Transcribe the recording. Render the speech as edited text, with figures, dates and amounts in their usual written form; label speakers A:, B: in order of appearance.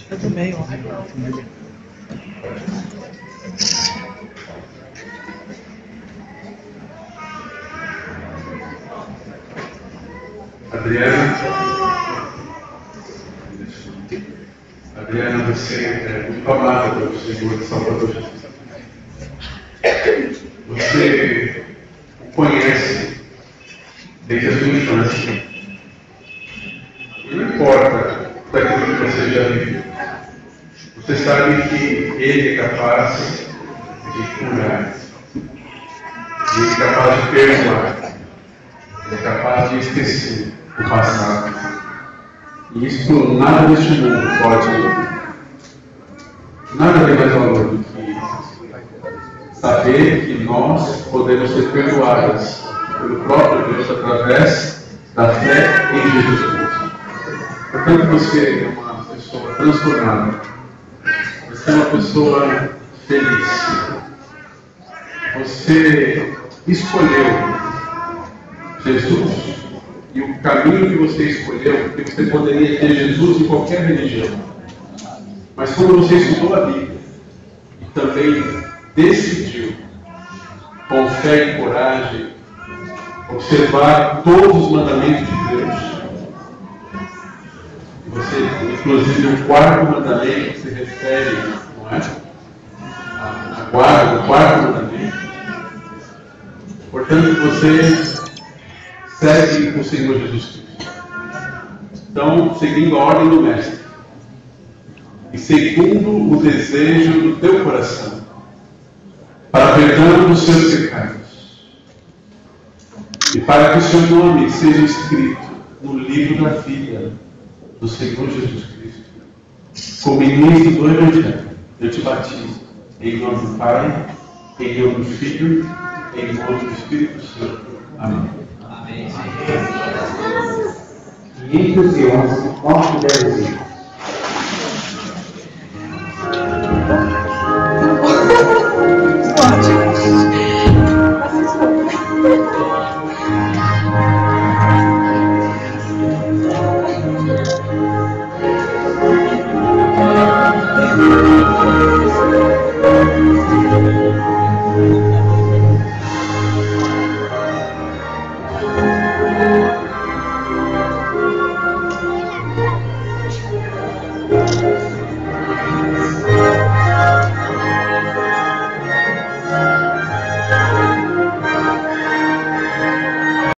A: Eu também, ó.
B: Adriana, você é muito amada pelo Senhor e Salvador Jesus. Você o conhece desde a sua infância. E não importa daquilo que você já viveu. Você sabe que Ele é capaz de curar. Ele é capaz de perdoar. Ele é capaz de esquecer o passado. E isso, nada deste mundo pode. Nada tem mais valor do que saber que nós podemos ser perdoados pelo próprio Deus através da fé em Jesus Cristo. Portanto, você é uma pessoa transformada. Você é uma pessoa feliz. Você escolheu Jesus. E o caminho que você escolheu, porque você poderia ter Jesus em qualquer religião. Mas quando você estudou a Bíblia e também decidiu, com fé e coragem, observar todos os mandamentos de Deus, você, inclusive, o quarto mandamento se refere, não é? A guarda, o quarto mandamento. Portanto, você segue o Senhor Jesus Cristo. Então, seguindo a ordem do Mestre. E segundo o desejo do teu coração. Para perdão dos seus pecados. E para que o seu nome seja escrito no livro da vida do Senhor Jesus Cristo. Como ministro do Evangelho, eu te batizo. Em nome do Pai, em nome do Filho, em nome do Espírito Santo. Amém.
C: 511, morte de heresia.